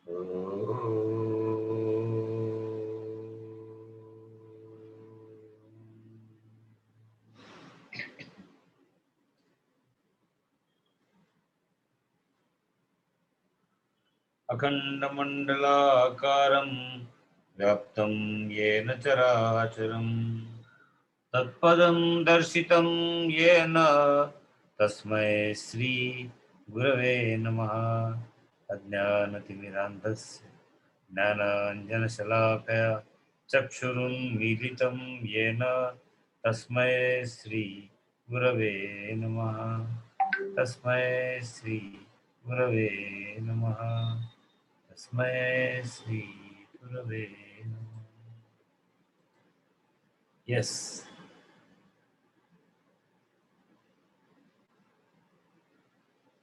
अखण्डमण्डलाकारं व्याप्तं येन चराचरं तत्पदं दर्शितं येन तस्मै श्री गुरवे नमः। अज्ञानतिमिरान्धस्य ज्ञानाञ्जनशलाकया चक्षुरुन्मीलितं येन तस्मै श्री गुरवे नमः। तस्मै श्री गुरवे नमः। तस्मै श्री गुरवे नमः। Yes,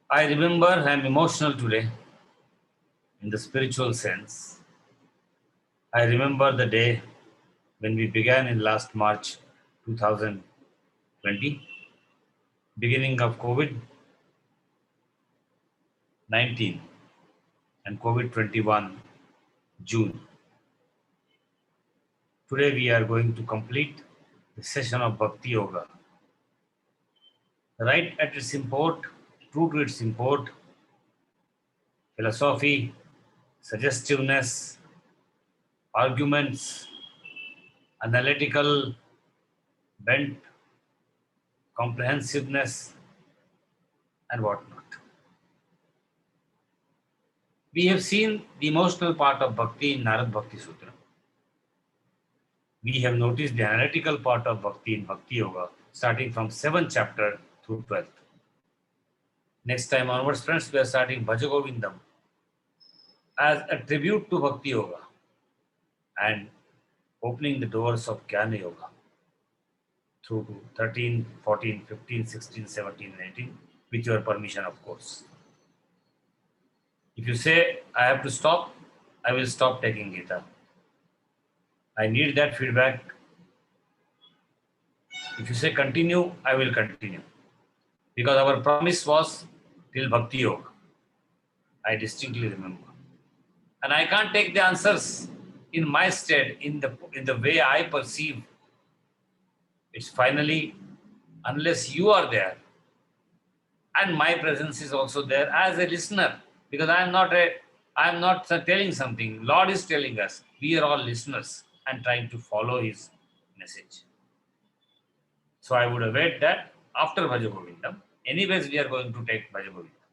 I remember I am emotional today in the spiritual sense. I remember the day when we began in last March 2020, beginning of COVID-19 and COVID-21, June. Today we are going to complete the session of Bhakti Yoga. Right at its import, true to its import, philosophy, suggestiveness, arguments, analytical bent, comprehensiveness, and whatnot. We have seen the emotional part of Bhakti in Narad Bhakti Sutra. We have noticed the analytical part of Bhakti in Bhakti Yoga, starting from 7th chapter through 12th. Next time onwards, friends, we are starting Bhaja Govindam as a tribute to Bhakti Yoga and opening the doors of Jnana Yoga through 13, 14, 15, 16, 17, and 18, with your permission, of course. If you say, I have to stop, I will stop taking Gita. I need that feedback. If you say continue, I will continue. Because our promise was till Bhakti Yoga. I distinctly remember. And I can't take the answers in my state, in the way I perceive. It's finally, unless you are there, and my presence is also there as a listener, because I am not telling something. Lord is telling us. We are all listeners and trying to follow His message. So I would await that after Bhaja Govindam. Anyways, we are going to take Bhaja Govindam.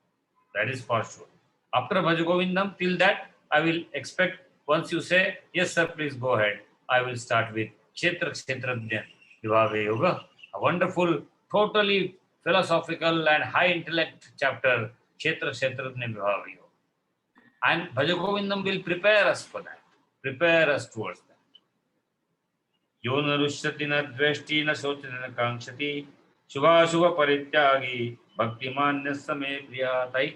That is for sure. After Bhaja Govindam, till that, I will expect, once you say, yes sir, please go ahead, I will start with Kshetra Kshetrajna Vibhava Yoga, a wonderful, totally philosophical and high intellect chapter, Kshetra Kshetrajna Vibhava Yoga. And Bhaja Govindam will prepare us for that, prepare us towards that. Yo na rushyati na dveshti na sochati na kankshati shubha parityagi bhaktimanya same priyatai.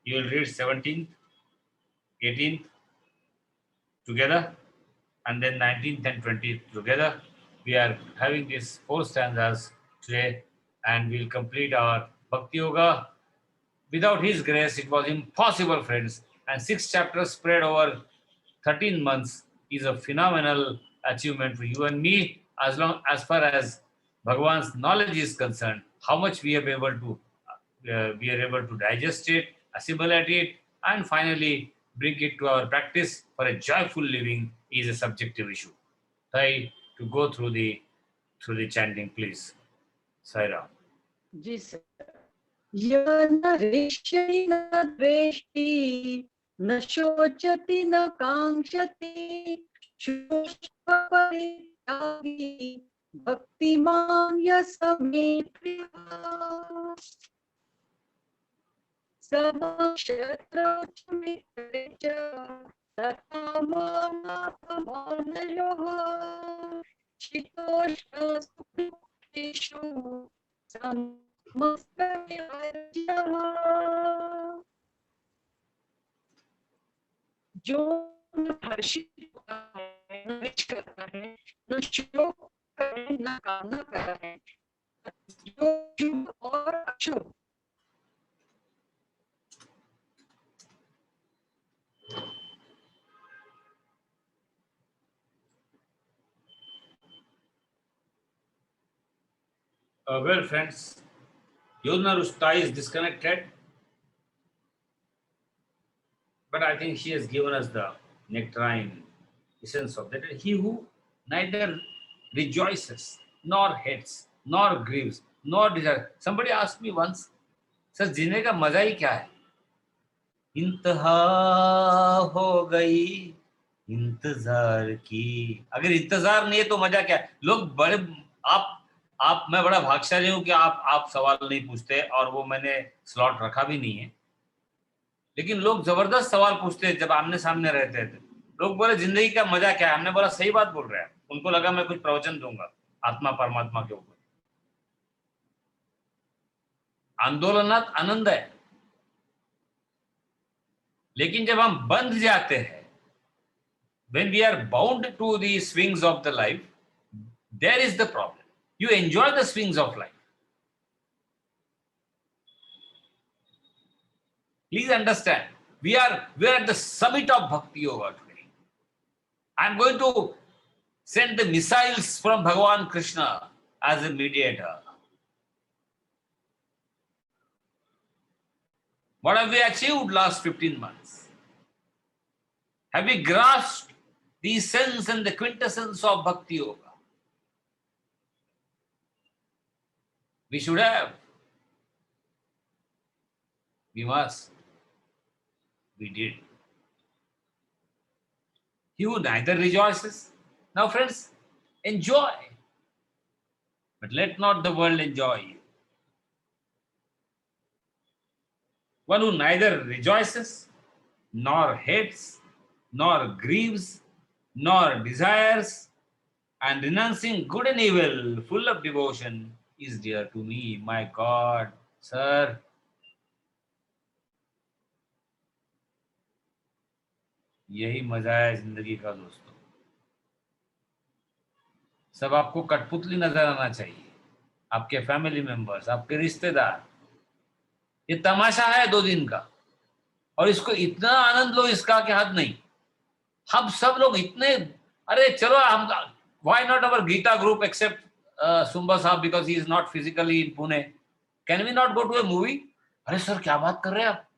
You will read 17th, 18th together, and then 19th and 20th together. We are having these 4 stanzas today, and we'll complete our Bhakti Yoga. Without His grace, it was impossible, friends. And 6 chapters spread over 13 months is a phenomenal achievement for you and me, as far as Bhagwan's knowledge is concerned. How much we are able to digest it, assimilate it, and finally bring it to our practice for a joyful living is a subjective issue. Try to go through the chanting, please. Sai Ram. जी sir. य न हृष्यति न द्वेष्टि न शोचति न काङ्क्षति शुष्कपरित्यागी भक्तिमान् यः मे प्रियः समक्षत्रमित्रे च तथा मानापमानयोः शीतोष्णसुखदुःखेषु जो न हर्षित होता है न विच करता है न शोक करे न कामना करता है जो शुभ और अशुभ Well, friends, Yodna Rusta is disconnected, but I think she has given us the nectarine essence of that. He who neither rejoices, nor hates, nor grieves, nor desires. Somebody asked me once, sir जीने का मजा ही क्या है? इंतहा हो गई इंतजार की. अगर इंतजार नहीं है तो मजा क्या है? लोग बड़े आप मैं बड़ा भाग्यशाली हूं कि आप सवाल नहीं पूछते, और वो मैंने स्लॉट रखा भी नहीं है. लेकिन लोग जबरदस्त सवाल पूछते हैं जब आमने सामने रहते थे. लोग बोले जिंदगी का मजा क्या है? हमने बोला सही बात बोल रहे हैं. उनको लगा मैं कुछ प्रवचन दूंगा आत्मा परमात्मा के ऊपर. आंदोलनात आनंद है, लेकिन जब हम बंध जाते हैं, when we are bound to the swings of the life, there is the problem. You enjoy the swings of life. Please understand, we are at the summit of Bhakti Yoga today. I am going to send the missiles from Bhagavan Krishna as a mediator. What have we achieved last 15 months? Have we grasped the essence and the quintessence of Bhakti Yoga? We should have. We must. We did. He who neither rejoices. Now, friends, enjoy. But let not the world enjoy you. One who neither rejoices, nor hates, nor grieves, nor desires, and renouncing good and evil, full of devotion, is dear to me. My God, sir. यही मजा है जिंदगी का दोस्तों. सब आपको कठपुतली नजर आना चाहिए, आपके फैमिली मेंबर्स, आपके रिश्तेदार. ये तमाशा है 2 दिन का, और इसको इतना आनंद लो इसका कि हद नहीं. हम सब लोग इतने, अरे चलो हम, why not our Gita group except Sumba साहब because he is not physically in Pune. Can we not go to a movie? अरे सर क्या बात कर रहे हैं आप?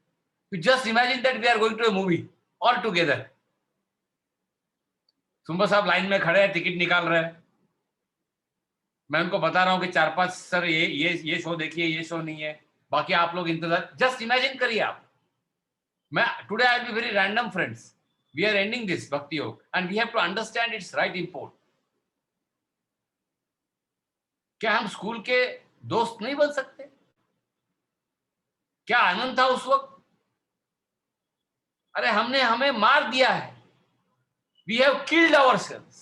You just imagine that we are going to a movie all together. Sumba साहब line में खड़े हैं, टिकट निकाल रहे हैं. मैं उनको बता रहा हूँ कि 4-5 सर ये शो देखिए, ये शो नहीं है, बाकी आप लोग इंतजार. जस्ट इमेजिन करिए आप. मैं today I will be very random friends. We are ending this Bhakti Yoga and we have to understand it's right import. क्या हम स्कूल के दोस्त नहीं बन सकते? क्या आनंद था उस वक्त? अरे हमने हमें मार दिया है. We have killed ourselves.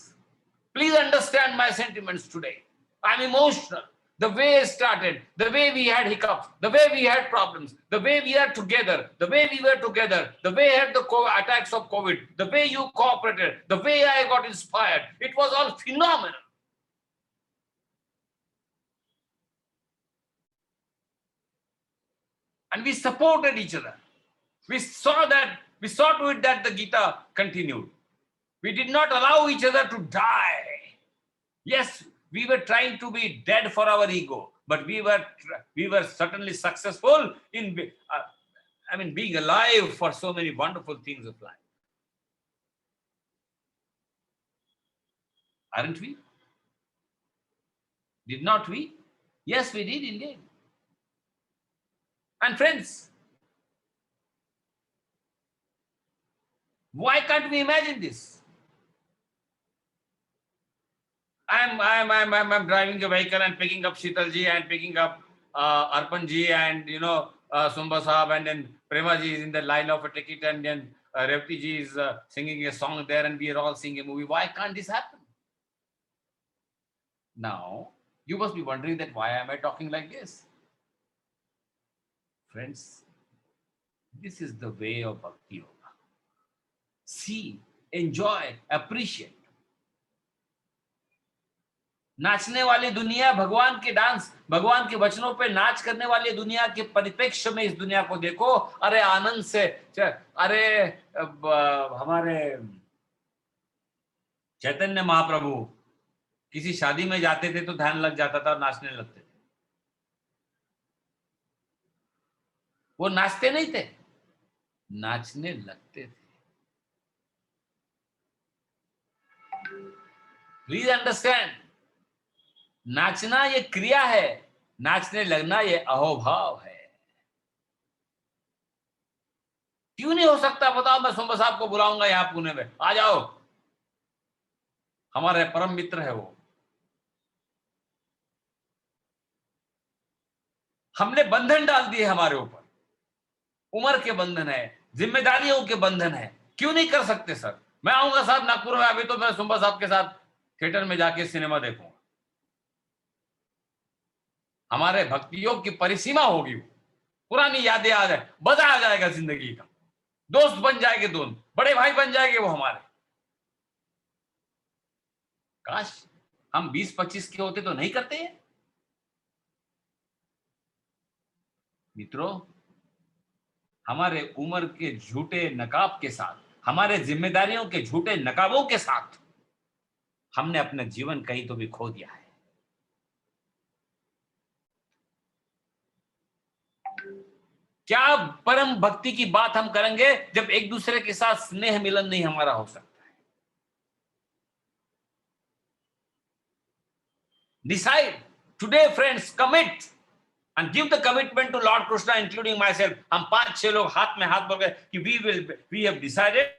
Please understand my sentiments today. I'm emotional. The way it started, the way we had hiccups, the way we had problems, the way we are together, the way we were together, the way I had the attacks of COVID, the way you cooperated, the way I got inspired. It was all phenomenal. And we supported each other. We saw to it that the Gita continued. We did not allow each other to die. Yes, we were trying to be dead for our ego, but we were certainly successful in being alive for so many wonderful things of life. Aren't we? Did not we? Yes, we did indeed. And friends, why can't we imagine this? I'm driving a vehicle and picking up Sheetal ji and picking up Arpan ji and Sumba Sahab, and then Prema ji is in the line of a ticket, and then Revati ji is singing a song there, and we are all seeing a movie. Why can't this happen? Now you must be wondering that why am I talking like this? Friends, this is the way of Bhakti Yoga. See, enjoy, appreciate. नाचने वाली दुनिया, भगवान के dance, भगवान के वचनों पे नाच करने वाली दुनिया के परिप्रेक्ष्य में इस दुनिया को देखो. अरे आनंद से, अरे हमारे चैतन्य महाप्रभु किसी शादी में जाते थे तो ध्यान लग जाता था और नाचने लगते थे. वो नाचते नहीं थे, नाचने लगते थे। प्लीज अंडरस्टैंड, नाचना ये क्रिया है, नाचने लगना ये अहोभाव है। क्यों नहीं हो सकता बताओ? मैं सुंबा साहब को बुलाऊंगा यहां पुणे में, आ जाओ, हमारे परम मित्र है वो। हमने बंधन डाल दिए हमारे ऊपर, उम्र के बंधन है, जिम्मेदारियों के बंधन है। क्यों नहीं कर सकते सर? मैं आऊंगा साहब नागपुर में, अभी तो मैं सुंबा साहब के साथ थिएटर में जाके सिनेमा देखूंगा। हमारे भक्ति योग की परिसीमा होगी, पुरानी यादें आ जाए, मजा आ जाएगा जिंदगी का, दोस्त बन जाएंगे, दोनों बड़े भाई बन जाएंगे वो हमारे। काश हम 20-25 के होते तो नहीं करते हैं मित्रों। हमारे उम्र के झूठे नकाब के साथ, हमारे जिम्मेदारियों के झूठे नकाबों के साथ हमने अपना जीवन कहीं तो भी खो दिया है। क्या परम भक्ति की बात हम करेंगे जब एक दूसरे के साथ स्नेह मिलन नहीं हमारा हो सकता है? Decide today friends, commit and give the commitment to Lord Krishna, including myself. हम 5-6 लोग हाथ में हाथ बोल गए कि we have decided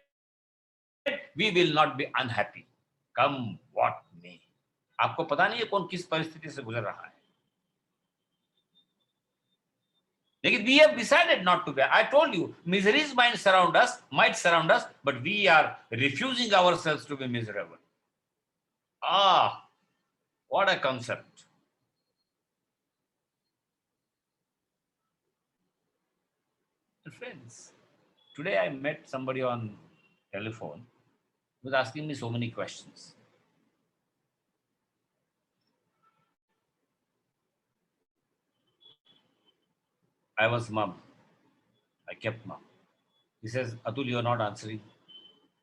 we will not be unhappy come what may. आपको पता नहीं है कौन किस परिस्थिति से गुजर रहा है, लेकिन we have decided not to be. I told you, miseries might surround us, but we are refusing ourselves to be miserable. What a concept. Friends, today I met somebody on telephone who was asking me so many questions. I was mum. I kept mum. He says, Atul, you are not answering.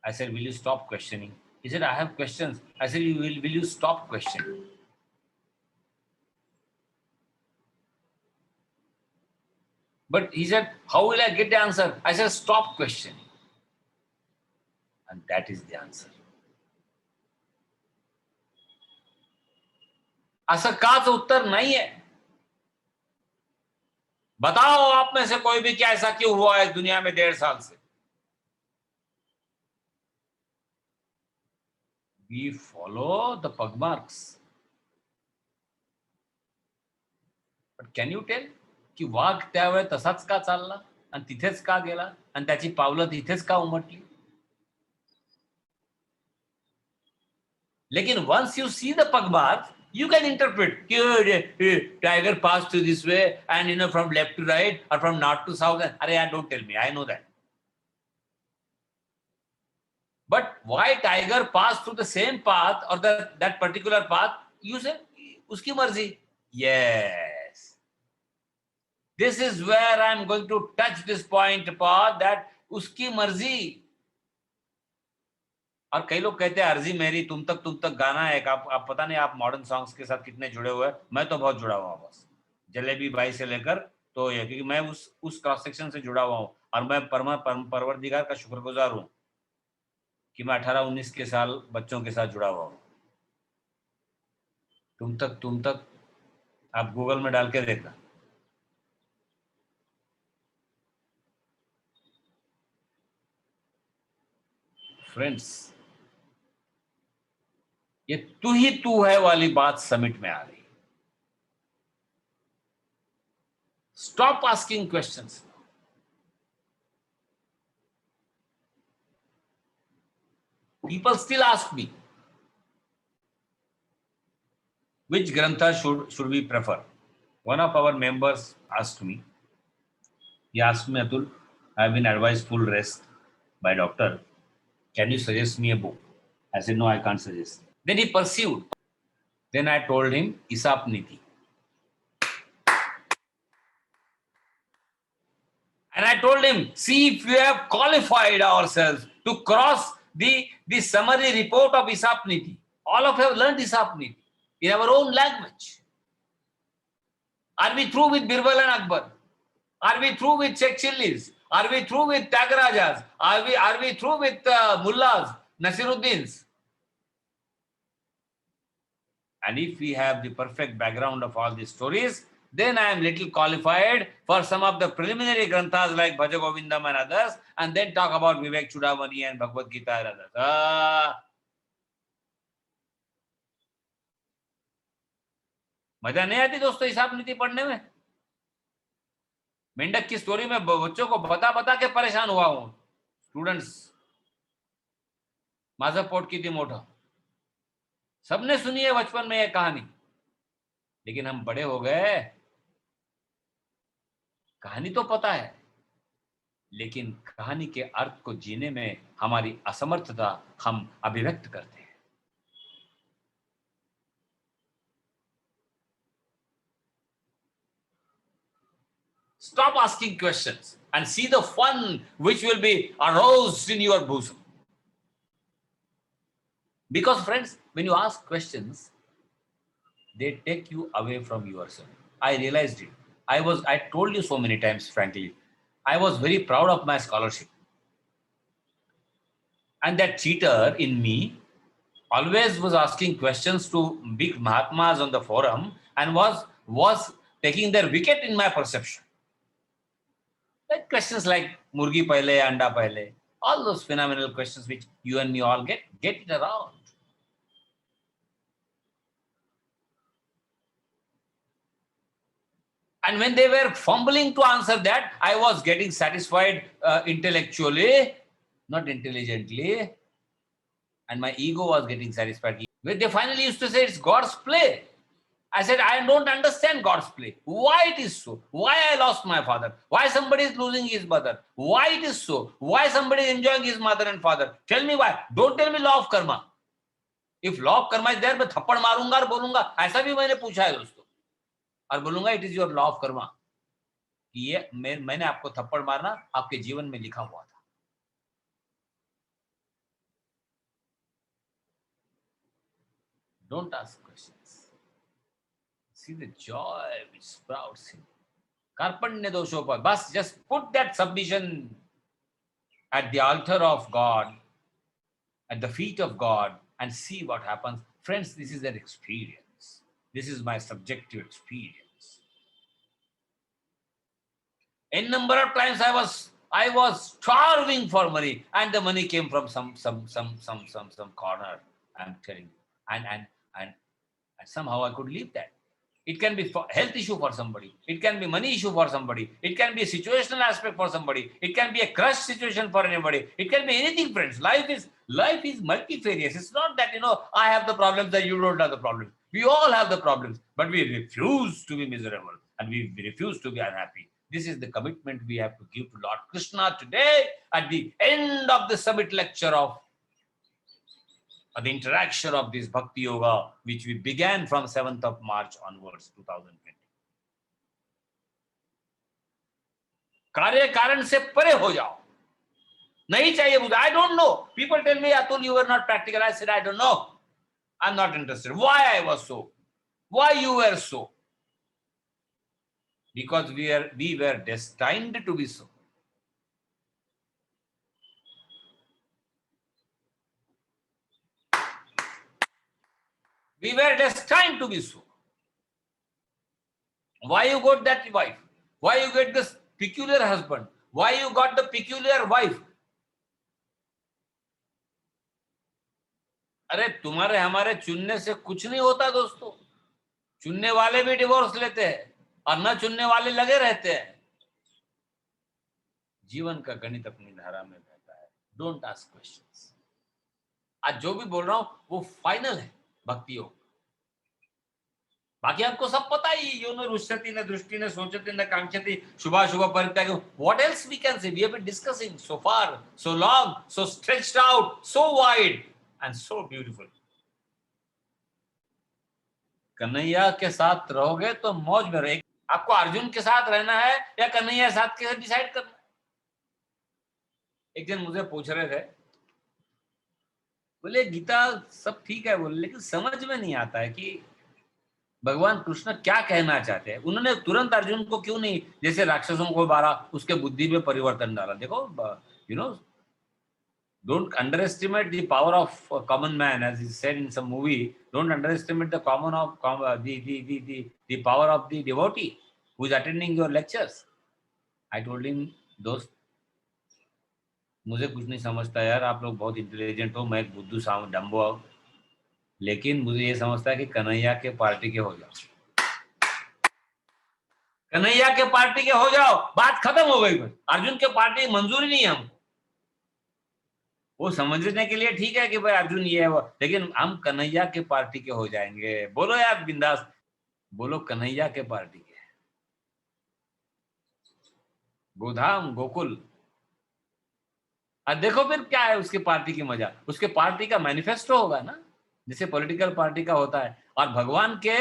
I said, will you stop questioning? He said, I have questions. I said, will you stop questioning? But he said, how will I get the answer? I said, stop questioning. And that is the answer. असं काच उत्तर नहीं है। बताओ आप में से कोई भी क्या ऐसा क्यों हुआ है इस दुनिया में 1.5 साल से? We follow the pug marks. But can you tell की वाघ त्यावेळेस तसाच का चालला आणि तिथेच का गेला आणि त्याची पावलं तिथेच का उमटली? लेकिन once you see the pug mark, you can interpret tiger passed through this way and from left to right or from north to south. Don't tell me, I know that. But why tiger passed through the same path or that particular path? You say uski marzi. Yes. This is where I am going to touch this point upon that uski marzi. और कई लोग कहते हैं अर्जी मेरी, तुम तक गाना है। आप पता नहीं आप मॉडर्न सॉन्ग्स के साथ कितने जुड़े हुए हैं। मैं तो बहुत जुड़ा हुआ हूँ, बस जलेबी बाई से लेकर तो ये, क्योंकि मैं उस क्रॉस सेक्शन से जुड़ा हुआ हूँ और मैं परवरदिगार का शुक्रगुजार हूँ कि मैं 18-19 के साल बच्चों के साथ जुड़ा हुआ हूँ। तुम तक आप गूगल में डाल के देखना। फ्रेंड्स, ये तू ही तू है वाली बात समिट में आ रही। Stop asking questions. People still ask me, which grantha should we prefer? One of our members asked me, Atul, I have been advised full rest by doctor. Can you suggest me a book? I said, no, I can't suggest. Then he pursued. Then I told him, Isap Niti. And I told him, see if we have qualified ourselves to cross the summary report of Isap Niti. All of you have learned Isap Niti in our own language. Are we through with Birbal and Akbar? Are we through with Czech chillis? Are we through with Tyagarajas? Are we through with mullahs, Nasiruddins? And if we have the perfect background of all these stories, then I am little qualified for some of the preliminary granthas like Bhaja Govindam and others, and then talk about Vivek Chudamani and Bhagavad Gita and others. मजा नहीं आती दोस्तों हिसाब नीति पढ़ने में. मेंढक की स्टोरी में बच्चों को बता बता के परेशान हुआ हूं. स्टूडेंट्स माझा पोट किती मोठं, सबने सुनी है बचपन में ये कहानी, लेकिन हम बड़े हो गए, कहानी तो पता है, लेकिन कहानी के अर्थ को जीने में हमारी असमर्थता हम अभिव्यक्त करते हैं. Stop asking questions and see the fun which will be aroused in your bosom. Because friends, when you ask questions, they take you away from yourself. I realized it. I told you so many times, frankly, I was very proud of my scholarship. And that cheater in me always was asking questions to big Mahatmas on the forum and was taking their wicket in my perception. Like questions like Murgi Pahle, Anda Pahle, all those phenomenal questions which you and me all get it around. And when they were fumbling to answer that, I was getting satisfied intellectually, not intelligently, and my ego was getting satisfied. When they finally used to say it's God's play, I said, I don't understand God's play. Why it is so? Why I lost my father? Why somebody is losing his mother? Why it is so? Why somebody is enjoying his mother and father? Tell me why. Don't tell me law of karma. If law of karma is there, मैं थप्पड़ मारूंगा और बोलूंगा. ऐसा भी मैंने पूछा है दोस्तों, और बोलूंगा it is your law of karma. ये मैंने आपको थप्पड़ मारना आपके जीवन में लिखा हुआ था. Don't ask questions. See the joy which sprouts in Karpanya Doshopa. Bas, just put that submission at the altar of God, at the feet of God, and see what happens. Friends, this is an experience. This is my subjective experience. A number of times I was starving for money, and the money came from some corner. I'm telling you, and somehow I could leave that. It can be health issue for somebody. It can be money issue for somebody. It can be a situational aspect for somebody. It can be a crush situation for anybody. It can be anything, friends. Life is multifarious. It's not that, I have the problems that you don't have the problems. We all have the problems, but we refuse to be miserable and we refuse to be unhappy. This is the commitment we have to give to Lord Krishna today at the end of the summit lecture of the interaction of this Bhakti Yoga, which we began from 7th of March onwards, 2020. कार्य कारण से परे हो जाओ, नहीं चाहिए मुझे. I don't know. People tell me, Atul, you were not practical. I said, I don't know. I'm not interested. Why I was so? Why you were so? Because we were destined to be so. We were destined to be so. Why you got that wife? Why you get this peculiar husband? Why you got the peculiar wife? अरे तुम्हारे हमारे चुनने से कुछ नहीं होता दोस्तों. चुनने वाले भी डिवोर्स लेते हैं और न चुनने वाले लगे रहते हैं. जीवन का गणित अपनी धारा में बहता है. Don't ask questions. आज जो भी बोल रहा हूं वो फाइनल है भक्ति योग. बाकी आपको सब पता ही. यो न रुष्यति न दृष्टि न सोचति न कांक्षति शुभाशुभ परित्याग. What else we can say? We have been discussing so far, so long, so stretched out, so wide and so beautiful. Kanhaiya के साथ रहोगे तो मौज में रहोगे. आपको अर्जुन के साथ रहना है या कन्हैया के साथ कैसे डिसाइड करना है? एक जन मुझे पूछ रहे थे, बोले गीता सब ठीक है बोले, लेकिन समझ में नहीं आता है कि भगवान कृष्ण क्या कहना चाहते हैं? उन्होंने तुरंत अर्जुन को क्यों नहीं जैसे राक्षसों को मारा, उसके बुद्धि में परिवर्तन डाला? देखो, you know, don't underestimate the power of a common man, as is said in some movie. Don't underestimate the the power of the devotee who is attending your lectures. I told him, दोस्त, मुझे कुछ नहीं समझता यार, आप लोग बहुत intelligent हो, मैं एक बुद्धू डम्बो हूँ, लेकिन मुझे ये समझता है कि कन्हैया के पार्टी के हो जाओ, कन्हैया के पार्टी के हो जाओ, बात खत्म हो गई। बस अर्जुन के पार्टी मंजूरी नहीं है हमको। वो समझने के लिए ठीक है कि भाई अर्जुन ये है वो, लेकिन हम कन्हैया के पार्टी के हो जाएंगे। बोलो यार बिंदास, बोलो कन्हैया के पार्टी के, गोधाम गोकुल। अब देखो फिर क्या है उसके पार्टी की मजा, उसके पार्टी का मैनिफेस्टो होगा ना, जैसे पॉलिटिकल पार्टी का होता है। और भगवान के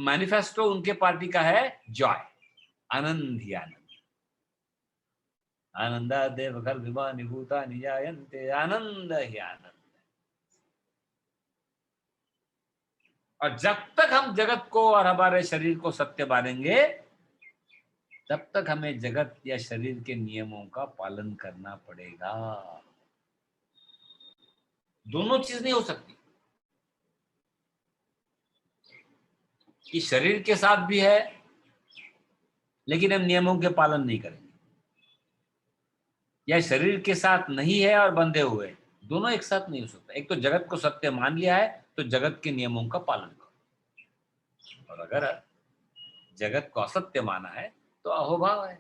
मैनिफेस्टो उनके पार्टी का है जॉय, आनंद ही आनंद। आनंदा देव घर विमानी भूता निजायन्ते, आनंद ही आनंद। और जब तक हम जगत को और हमारे शरीर को सत्य मानेंगे, तब तक हमें जगत या शरीर के नियमों का पालन करना पड़ेगा। दोनों चीज नहीं हो सकती कि शरीर के साथ भी है लेकिन हम नियमों के पालन नहीं करेंगे, या शरीर के साथ नहीं है और बंधे हुए। दोनों एक साथ नहीं हो सकता। एक तो जगत को सत्य मान लिया है तो जगत के नियमों का पालन करो, और अगर जगत को असत्य माना है तो अहोभाव है,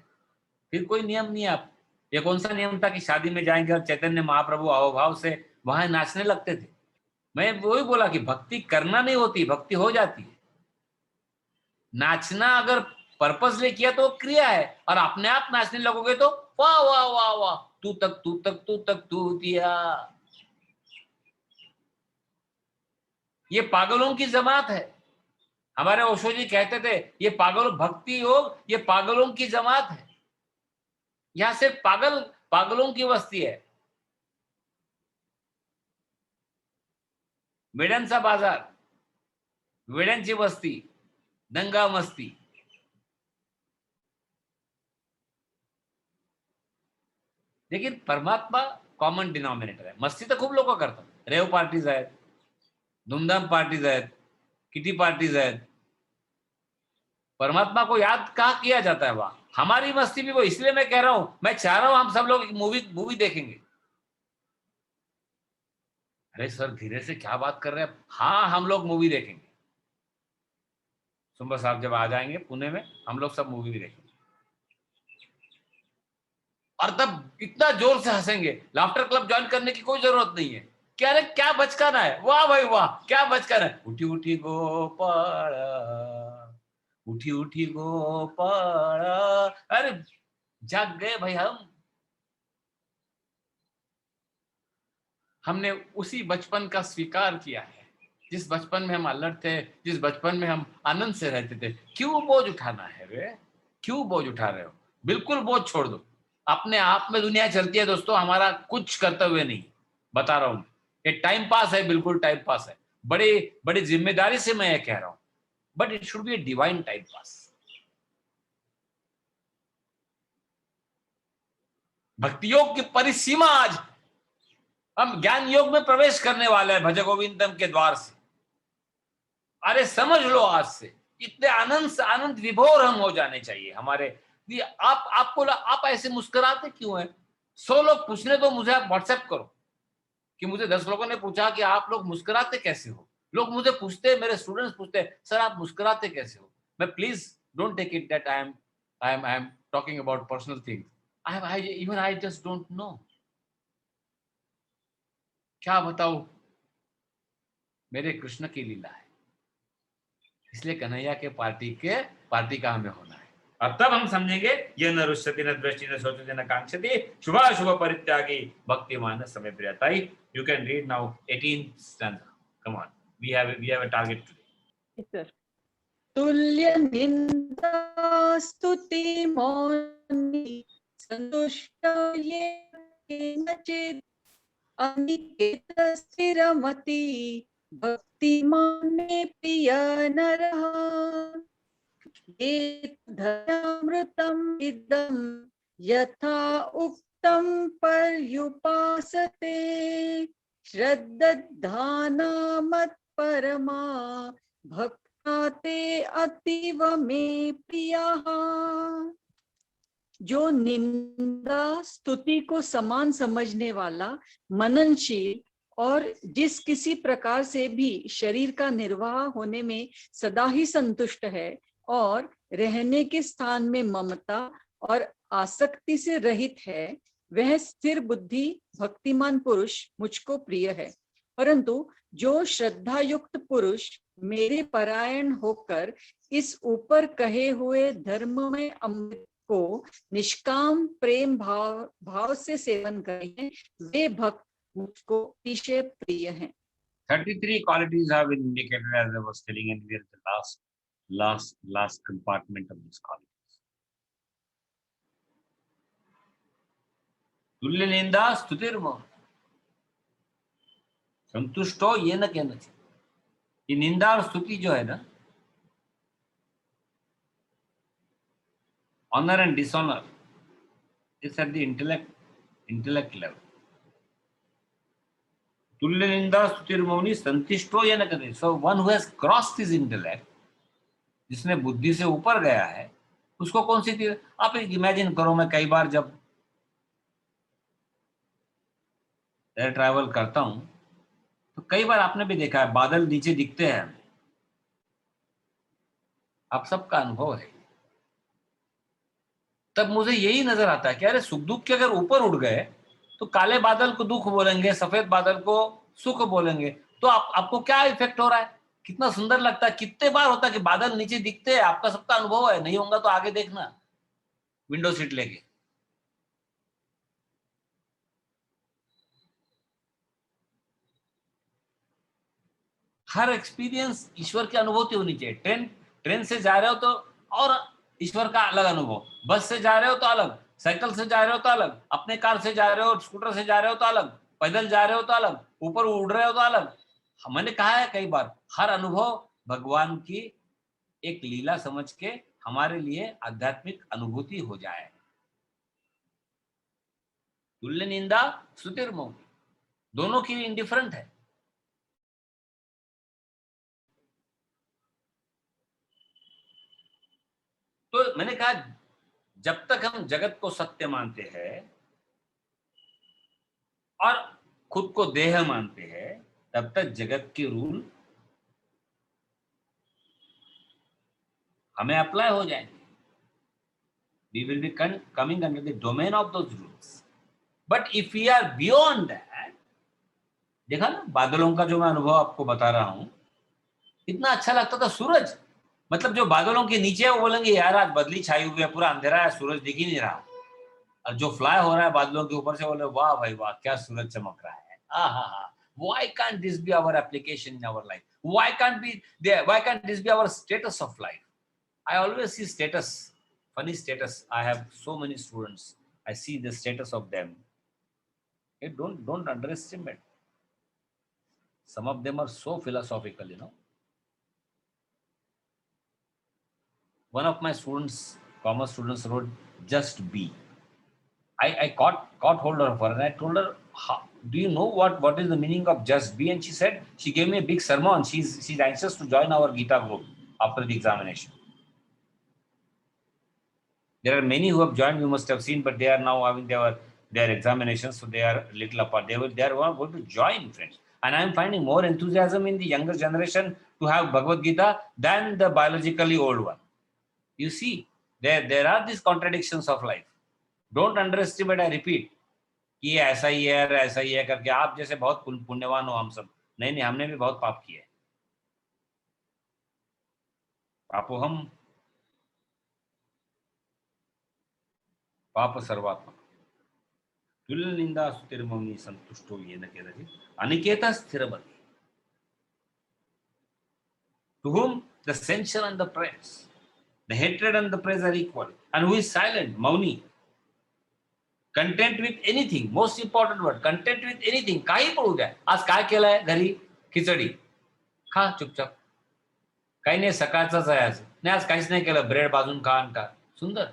फिर कोई नियम नहीं है। आप, ये कौन सा नियम था कि शादी में जाएंगे और चैतन्य महाप्रभु अहोभाव से वहां नाचने लगते थे? मैं वही बोला कि भक्ति करना नहीं होती, भक्ति हो जाती है। नाचना अगर पर्पसली किया तो क्रिया है, और अपने आप नाचने लगोगे तो वाह वाह वाह वाह, तू तक तू तक तू तक तू दिया। ये पागलों की जमात है। हमारे ओशो जी कहते थे, ये पागल भक्ति योग, ये पागलों की जमात है। यहां सिर्फ पागलों की बस्ती है। वेडनचा बाजार, वेड्यांची बस्ती, दंगा मस्ती। लेकिन परमात्मा कॉमन डिनॉमिनेटर आहे। मस्ती तर खूप लोक करतात, रेव पार्टीज आहेत, धूमधाम पार्टीज आहेत, किटी पार्टीज आहेत। परमात्मा को याद कहाँ किया जाता है? वहां हमारी मस्ती भी वो। इसलिए मैं कह रहा हूं, मैं चाह रहा हूं हम सब लोग मूवी देखेंगे। अरे सर धीरे से क्या बात कर रहे हैं? हाँ, हम लोग मूवी देखेंगे। सुंबर साहब जब आ जाएंगे पुणे में, हम लोग सब मूवी भी देखेंगे, और तब इतना जोर से हंसेंगे। लाफ्टर क्लब ज्वाइन करने की कोई जरूरत नहीं है। क्या रे, क्या बचकाना है? वाह भाई वाह, क्या बचकाना है। उठी उठी गोपाल, उठी उठी गोपाल। अरे जाग गए भाई हम। हमने उसी बचपन का स्वीकार किया है, जिस बचपन में हम अलर्ट थे, जिस बचपन में हम आनंद से रहते थे। क्यों बोझ उठाना है रे? क्यों बोझ उठा रहे हो? बिल्कुल बोझ छोड़ दो। अपने आप में दुनिया चलती है दोस्तों, हमारा कुछ कर्तव्य नहीं। बता रहा हूं, ये टाइम पास है, बिल्कुल टाइम पास है। बड़े बड़ी जिम्मेदारी से मैं ये कह रहा हूं, but it should be a divine time pass. भक्ति योग की परिसीमा आज, हम ज्ञान योग में प्रवेश करने वाले हैं भज गोविंदम के द्वार से। अरे समझ लो, आज से इतने आनंद से आनंद विभोर हम हो जाने चाहिए हमारे। आप ऐसे मुस्कुराते क्यों हैं? 100 लोग पूछने तो मुझे आप व्हाट्सएप करो कि मुझे 10 लोगों ने पूछा कि आप लोग मुस्कुराते कैसे हो। लोग मुझे पूछते, मेरे स्टूडेंट्स पूछते, सर आप मुस्कुराते कैसे हो? मैं, please don't take it that I am talking about personal things. I just don't know, क्या बताऊं, मेरे कृष्ण की लीला है। इसलिए कन्हैया के पार्टी का हमें होना है। अब तब हम समझेंगे, ये न रुष्यति न द्वेष्टि न शोचति न कांक्षति, शुभाशुभ परित्यागी भक्तिमान समय प्रियताई। You can read now 18th stanza. Come on, we have a target today. Yes, sir. तुल्य निंदा स्तुति मौनी संतुष्ट ये नचित अनिकेत स्थिरमति भक्तिमान में प्रिय नरः ये धर्मामृतम् इदं यथा उक्तं पर्युपासते श्रद्धाना मत्परमा भक्ता ते अतीव मे प्रियाः। जो निंदा स्तुति को समान समझने वाला, मननशील और जिस किसी प्रकार से भी शरीर का निर्वाह होने में सदा ही संतुष्ट है और रहने के स्थान में ममता और आसक्ति से रहित है, वह स्थिर बुद्धि भक्तिमान पुरुष मुझको प्रिय है। परंतु जो श्रद्धा युक्त पुरुष मेरे परायण होकर इस ऊपर कहे हुए धर्म में अमृत को निष्काम प्रेम भाव से सेवन करें, वे भक्त मुझको अतिशय प्रिय हैं। 33 qualities have been indicated as I was telling, and we are the last compartment of these qualities. तुल्य निंदा स्तुतिर्मौन, संतुष्ट हो ये न कहना चाहिए। ये निंदा और स्तुति जो है ना, honor and dishonor, is at the intellect level. तुल्य निंदा स्तुतिर्मौनी संतुष्टो ये न कहते। So one who has crossed his intellect, जिसने बुद्धि से ऊपर गया है, उसको कौन सी चीज। आप इमेजिन करो, मैं कई बार जब एयर ट्रैवल करता हूं तो कई बार आपने भी देखा है बादल नीचे दिखते हैं हमें, आप सबका अनुभव है। तब मुझे यही नजर आता है कि अरे सुख दुख के अगर ऊपर उड़ गए तो काले बादल को दुख बोलेंगे, सफेद बादल को सुख बोलेंगे, तो आपको क्या इफेक्ट हो रहा है? कितना सुंदर लगता है। कितने बार होता है कि बादल नीचे दिखते हैं, आपका सबका अनुभव है। नहीं होगा तो आगे देखना, विंडो सीट लेके। हर एक्सपीरियंस ईश्वर की अनुभूति होनी चाहिए। ट्रेन से जा रहे हो तो और ईश्वर का अलग अनुभव, बस से जा रहे हो तो अलग, साइकिल से जा रहे हो तो अलग, अपने कार से जा रहे हो, स्कूटर से जा रहे हो तो अलग, पैदल जा रहे हो तो अलग, ऊपर उड़ रहे हो तो अलग। मैंने कहा है कई बार, हर अनुभव भगवान की एक लीला समझ के हमारे लिए आध्यात्मिक अनुभूति हो जाए। तुल्य निंदा स्तुतिर्मौन, दोनों की इंडिफरेंट है। तो मैंने कहा जब तक हम जगत को सत्य मानते हैं और खुद को देह मानते हैं, तब तक जगत के रूल हमें अप्लाई हो जाएंगे। We will be coming under the domain of those rules. But if we are beyond that, देखा ना बादलों का जो मैं अनुभव आपको बता रहा हूं, इतना अच्छा लगता था। सूरज, मतलब जो बादलों के नीचे है वो बोलेंगे यार आज बदली छाई हुई है, पूरा अंधेरा है, सूरज दिख ही नहीं रहा। और जो फ्लाई हो रहा है बादलों के ऊपर से, बोले वाह भाई वाह, क्या सूरज चमक रहा है। Why can't this be our application in our life? Why can't this be our status of life? I always see status, funny status. I have so many students, I see the status of them. Hey, don't underestimate. Some of them are so philosophical, you know. One of my students, commerce students, wrote just be. I caught hold of her and I told her, do you know what is the meaning of just be? And she gave me a big sermon. She's anxious to join our Gita group after the examination. There are many who have joined, you must have seen, but they are now having their examinations, so they are a little apart. They are going to join, friends. And I am finding more enthusiasm in the younger generation to have Bhagavad Gita than the biologically old one. You see, there are these contradictions of life. Don't underestimate, I repeat, कि ये ऐसा ही है करके आप जैसे बहुत पुण्यवान हो हम सब। नहीं, हमने भी बहुत पाप किए। पापोहम पाप सर्वात्मक। तुल्य निंदा स्तुतिर्मौनी संतुष्टो ये न कहते Aniket स्थिरमति, to whom the censure and the praise, the hatred and the praise are equal, and who is silent, mauni, content with anything. Most important word, content with anything. काही पडू द्या, आज काय केलंय घरी? खिचडी. खा चुपचाप, काही नाही, सकाळचंच आहे आज, नाही आज काहीच नाही केलं, ब्रेड भाजून खा आणि खा. सुंदर.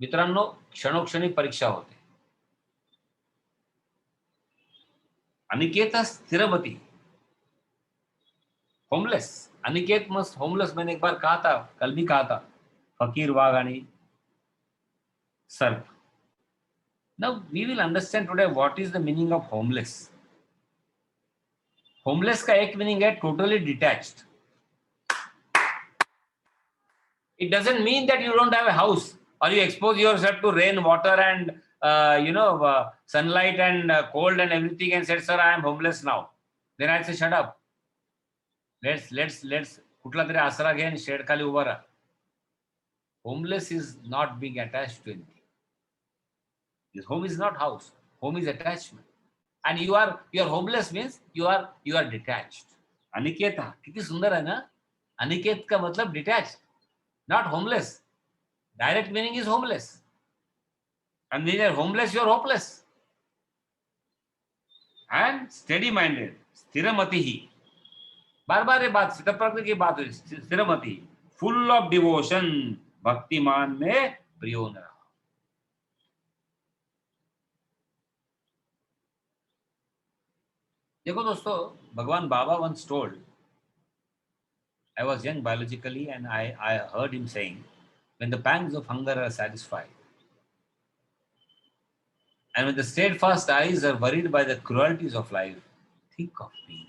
मित्रांनो, क्षणोक्षणी परीक्षा होते. अनिकेत स्थिरमती, होमलेस. अनिकेत मस्ट होमलेस. मैंने एक बार कहा था, कल भी कहा था, फकीर, वाघ आणि सर्प. Now we will understand today what is the meaning of homeless. Homeless का एक मीनिंग है totally detached. It doesn't mean that you don't have a house or you expose yourself to rain, water and sunlight and cold and everything and said, sir, I am homeless now. Then I say, shut up. Let's कुठला तरी आसरा घे आणि shade खाली उभा राहा. Homeless is not being attached to anything. His home is not house. Home is attachment. And you are homeless means you are detached. Aniket, किती सुंदर है ना. अनिकेत का मतलब detached, not homeless. Direct meaning is homeless. And when you are homeless, you are hopeless. And steady minded, स्थिरमति ही. बार बार ये बात स्थितप्रज्ञ की बात हुई. स्थिरमति, फुल ऑफ डिवोशन, भक्तिमान में प्रियो न रहा. देखो दोस्तों, भगवान बाबा once told, I was young biologically and I heard him saying, when the pangs of hunger are satisfied and when the steadfast eyes are worried by the cruelties of life, think of me,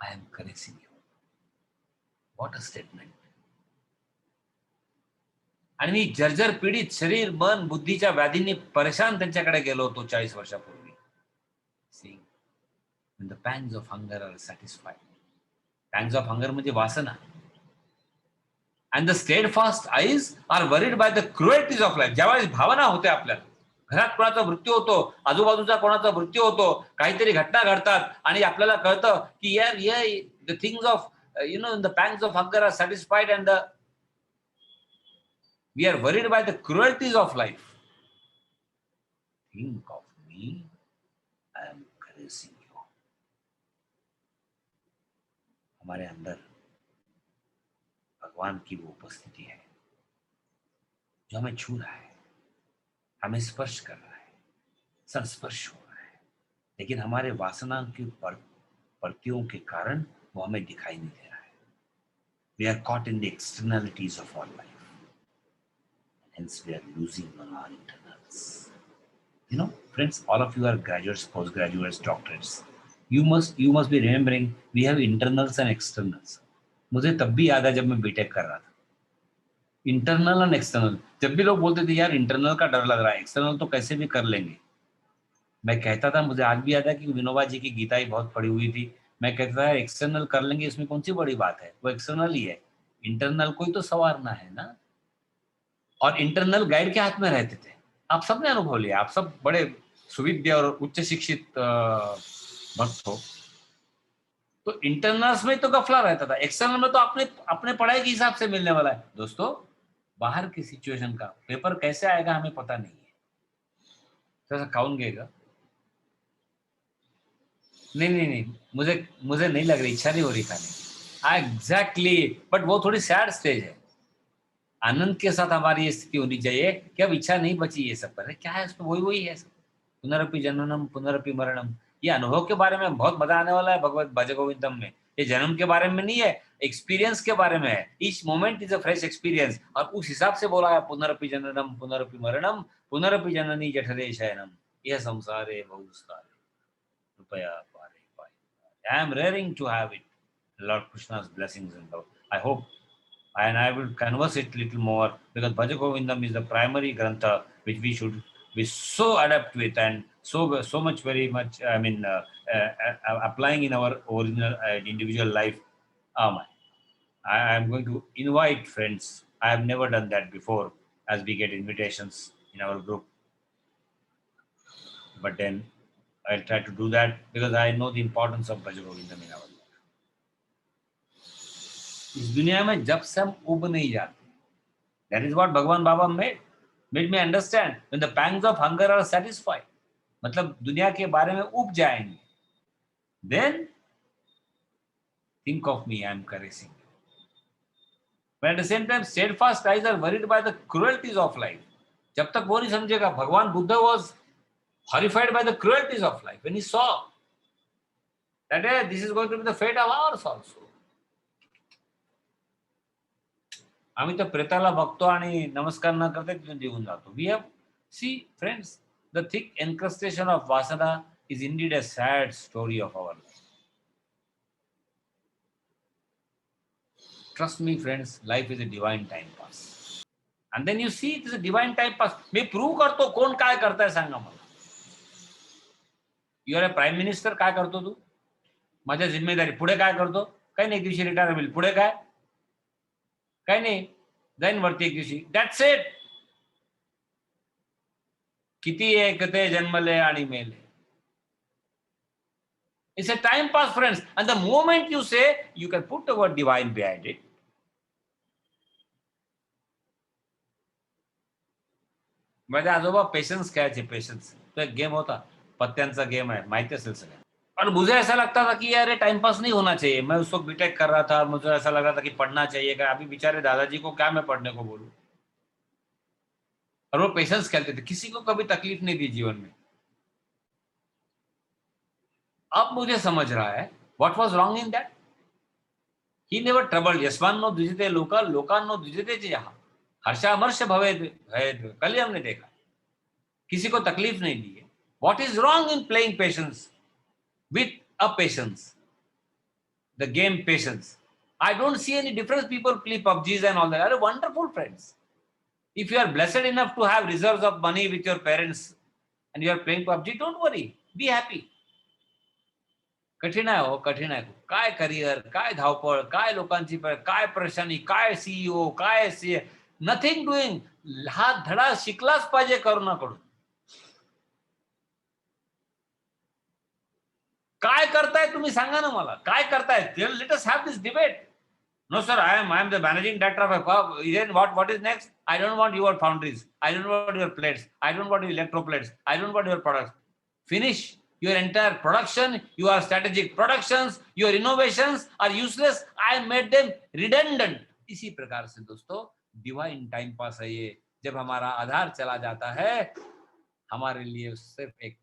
I am caressing you. What a statement. आणि मी जर्जर पीडित शरीर, मन, बुद्धीच्या व्याधींनी परेशान त्यांच्याकडे गेलो होतो 40 वर्षापूर्वी. Seeing when the pangs of hunger are satisfied. Pangs of hunger म्हणजे वासना. And the steadfast eyes are worried by the cruelties of life. ज्यावेळेस भावना होते आपल्याला, घरात कोणाचा मृत्यू होतो, आजूबाजूचा कोणाचा मृत्यू होतो, काहीतरी घटना घडतात आणि आपल्याला कळतं की यार the things of the pangs of hunger are satisfied and we are worried by the cruelties of life. Think of me, I am caressing you. हमारे अंदर भगवान की वो उपस्थिति है जो हमें छू रहा है, हमें स्पर्श कर रहा है, संस्पर्श हो रहा है, लेकिन हमारे वासना की पर्तियों के कारण वो हमें दिखाई नहीं दे रहा है. We are caught in the externalities of our life. Hence we are losing on our internals. Friends, all of you are graduates, postgraduates, doctorates. You must be remembering we have internals and externals. मुझे तब भी याद है जब मैं BTech कर रहा था. Internal and external. जब भी लोग बोलते थे यार इंटरनल का डर लग रहा है, एक्सटर्नल तो कैसे भी कर लेंगे, मैं कहता था, मुझे आज भी याद है कि विनोबा जी की गीता ही बहुत पढ़ी हुई थी, मैं कहता था एक्सटर्नल कर लेंगे, इसमें कौन सी बड़ी बात है, वो एक्सटर्नल ही है, इंटरनल को ही तो संवारना है ना. और इंटरनल गाइड के हाथ में रहते थे. आप सबने अनुभव लिया, आप सब बड़े सुविद्य और उच्च शिक्षित भक्त हो, तो इंटरनल्स में तो गफला रहता था, एक्सटर्नल में तो अपने पढ़ाई के हिसाब से मिलने वाला है. दोस्तों, बाहर की सिचुएशन का पेपर कैसे आएगा हमें पता नहीं है. तो खाऊन गएगा, नहीं, मुझे नहीं लग रही, इच्छा नहीं हो रही खाने की. एग्जैक्टली. बट वो थोड़ी सैड स्टेज है. आनंद के साथ हमारी ये स्थिति होनी चाहिए कि अब इच्छा नहीं बची ये सब पर. क्या है उसमें, वही है सब. पुनरपि जननम पुनरपि मरणम. ये अनुभव के बारे में बहुत मजा आने वाला है भगवत भज गोविंदम में. ये जन्म के बारे में नहीं है, एक्सपीरियंस के बारे में है. Each moment is a fresh experience. और उस हिसाब से बोला है पुनरपि जननम पुनरपि मरणम पुनरपि जननी जठरे शयनम यह संसारे बहुस्तारे कृपया पारे पाए. I am raring to have it. Lord Krishna's blessings and love. I hope, and I will converse it little more, because Bhaja Govindam is the primary grantha which we should be so adept with and so much very much. Applying in our original individual life. I am going to invite friends. I have never done that before, as we get invitations in our group. But then I'll try to do that because I know the importance of Bhaja Govindam in our life. इस दुनिया में जब से हम उब नहीं जाते. That is what भगवान बाबा made me understand. When the pangs of hunger are satisfied, मतलब दुनिया के बारे में उब जाएंगे, then think of me, I am caressing you. But at the same time, steadfast eyes are worried by the cruelties of life. जब तक वो नहीं समझेगा, भगवान Buddha was horrified by the cruelties of life when he saw that hey, this is going to be the fate of ours also. आम्ही तर प्रेताला बघतो आणि नमस्कार न करता तिथून निघून जातो. We have, see friends, the thick incrustation of vasana is indeed a sad story of our life. Trust me friends, life is a divine time pass. And then you see it is a divine time pass. मी prove करतो कोण काय करताय सांगा मला. You are a prime minister, काय करतो तू? माझ्या जिम्मेदारी. पुढे काय करतो? काही नाही, एक दिवशी रिटायर होईल. पुढे काय? काही नाही, जाईन वरती एक दिवशी. That's it. किती एकते जन्मले आणि मेले. It's a time pass, friends. And the moment you say, you can put the word divine behind it. माझे आजोबा पेशेंस खेळायचे. पेशेंस तो एक गेम होता, पत्त्यांचा गेम है, माहिती असेल सगळ्यांना. और मुझे ऐसा लगता था कि यार ये टाइम पास नहीं होना चाहिए. मैं उस वक्त बीटेक कर रहा था, मुझे ऐसा लग रहा था कि पढ़ना चाहिए. क्या अभी बेचारे दादाजी को क्या मैं पढ़ने को बोलूं. और वो पेशेंस खेलते थे, किसी को कभी तकलीफ नहीं दी जीवन में. अब मुझे समझ रहा है what was wrong in that. He never troubled यस्मान्नो द्विजते लोका लोकान्नो द्विजते जयः. हर्षामर्ष भवेद भवेद. कल ही हमने देखा, किसी को तकलीफ नहीं दी है. What is wrong in playing patience with a patience, the game patience. I don't see any difference. People play PUBGs and all that. Are wonderful friends. If you are blessed enough to have reserves of money with your parents and you are playing PUBG, don't worry, be happy. कठीण आहे हो, कठीण आहे. काय career, काय धावपळ, काय लोकांची काय परेशानी, काय सीईओ, काय सीए, नथिंग डुईंग. हा धडा शिकलाच पाहिजे करोनाकडून. काय करताय तुम्ही सांगा ना मला, काय करताय. Let us have this debate. No sir, I am the managing director of a firm. Then what is next? I don't want your foundries. I don't want your plates. I don't want your electroplates. I don't want your products. Finish your entire production. Your strategic productions, your innovations are useless. I made them redundant. इसी प्रकार से दोस्तों divine time pass है ये. जब हमारा आधार चला जाता है, हमारे लिए सिर्फ एक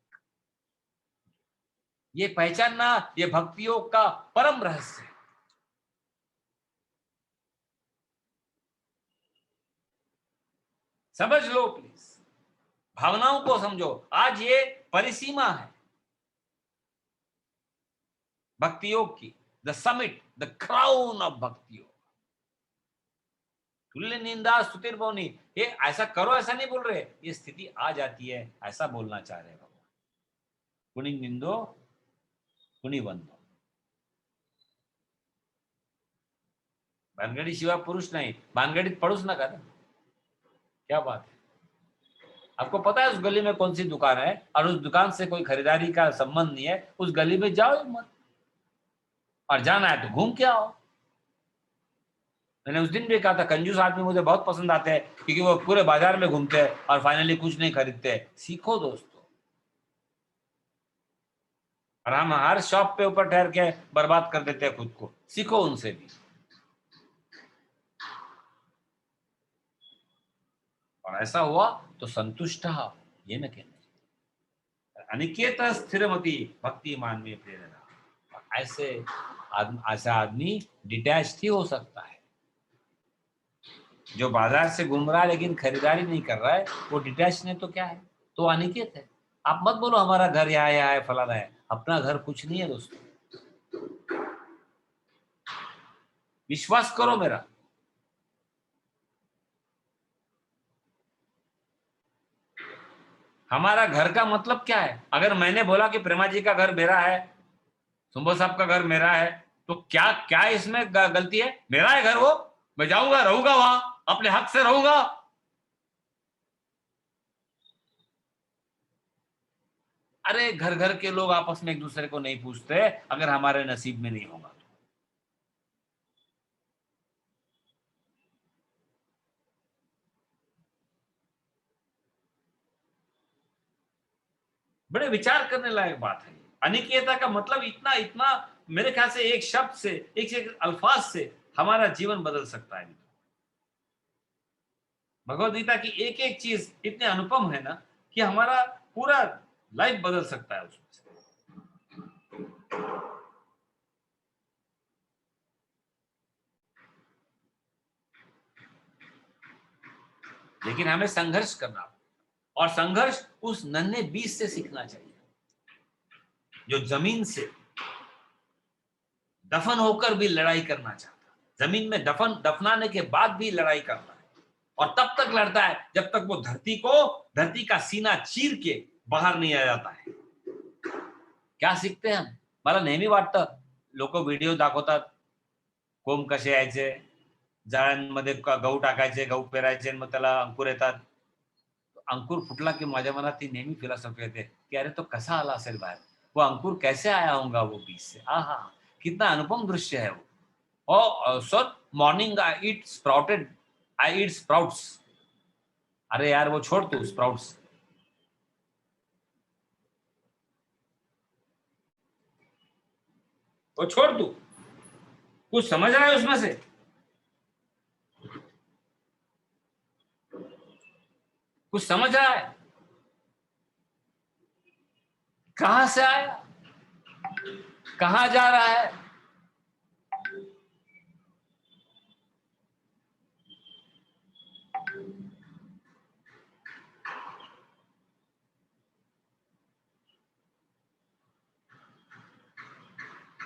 ये पहचानना, ये भक्ति योग का परम रहस्य है. समझ लो प्लीज, भावनाओं को समझो. आज ये परिसीमा है भक्ति योग की. The summit, the crown of भक्ति योग. तुल्य निंदा स्तुतिर्भवनी. ये ऐसा करो ऐसा नहीं बोल रहे, ये स्थिति आ जाती है ऐसा बोलना चाह रहे हैं भगवान. कुणी निंदो कुणी वंदो. भानगडी शिवाय पुरुष नहीं. भानगडीत पडूच नका ना. क्या बात है. आपको पता है उस गली में कौन सी दुकान है और उस दुकान से कोई खरीदारी का संबंध नहीं है, उस गली में जाओ मत. और जाना है तो घूम के आओ. मैंने उस दिन भी कहा था, कंजूस आदमी मुझे बहुत पसंद आते हैं क्योंकि वो पूरे बाजार में घूमते हैं और फाइनली कुछ नहीं खरीदते. सीखो दोस्तों. और हम हर शॉप पे ऊपर ठहर के बर्बाद कर देते हैं खुद को. सीखो उनसे भी. और ऐसा हुआ तो संतुष्ट ये न कहना. अनिकेत स्थिरमति भक्ति मान में प्रेरणा. ऐसा आदमी डिटैच ही हो सकता है. जो बाजार से घूम रहा है लेकिन खरीदारी नहीं कर रहा है, वो डिटैच नहीं तो क्या है, तो अनिकेत है. आप मत बोलो हमारा घर यहाँ है फलाना है. अपना घर कुछ नहीं है दोस्तों. विश्वास करो मेरा. हमारा घर का मतलब क्या है. अगर मैंने बोला कि प्रेमा जी का घर मेरा है, सुंबो साहब का घर मेरा है, तो क्या क्या इसमें गलती है. मेरा है घर, वो मैं जाऊंगा, रहूंगा वहां, अपने हक से रहूंगा. अरे घर घर के लोग आपस में एक दूसरे को नहीं पूछते अगर हमारे नसीब में नहीं होगा. बड़े विचार करने लायक बात है. अनिकेता का मतलब इतना इतना मेरे ख्याल से एक शब्द से, एक अल्फाज से हमारा जीवन बदल सकता है। भगवद गीता की एक एक चीज इतने अनुपम है ना कि हमारा पूरा लाइफ बदल सकता है उसमें से। लेकिन हमें संघर्ष करना, और संघर्ष उस नन्हे बीज से सीखना चाहिए जो जमीन से दफन होकर भी लड़ाई करना चाहता, जमीन में दफनाने के बाद भी लड़ाई करता है, और तब तक लड़ता है जब तक वो धरती का सीना चीर के बाहर नहीं आ जाता है। क्या सीखते हैं हम? मला नेहमी वाटतं लोक व्हिडिओ दाखवतात, कोंब कसे यायचे, जाळ्यांमध्ये गहू टाकायचे, गहू पेरायचे, मग त्याला अंकुर येतात. अंकुर फुटला की माझ्या मनात ती नेहमी फिलॉसॉफी येते की अरे तो कसा आला असेल बाहर, वो अंकुर कैसे आया होगा वो बीज से। आहा, कितना अनुपम दृश्य है वो। Sir morning I eat sprouted, I eat sprouts. अरे यार वो छोड़ तू स्प्राउट्स, वो छोड़ तू, कुछ समझ रहा है उसमें से? कुछ समझ रहा है? कहां से आया, कहां जा रहा है?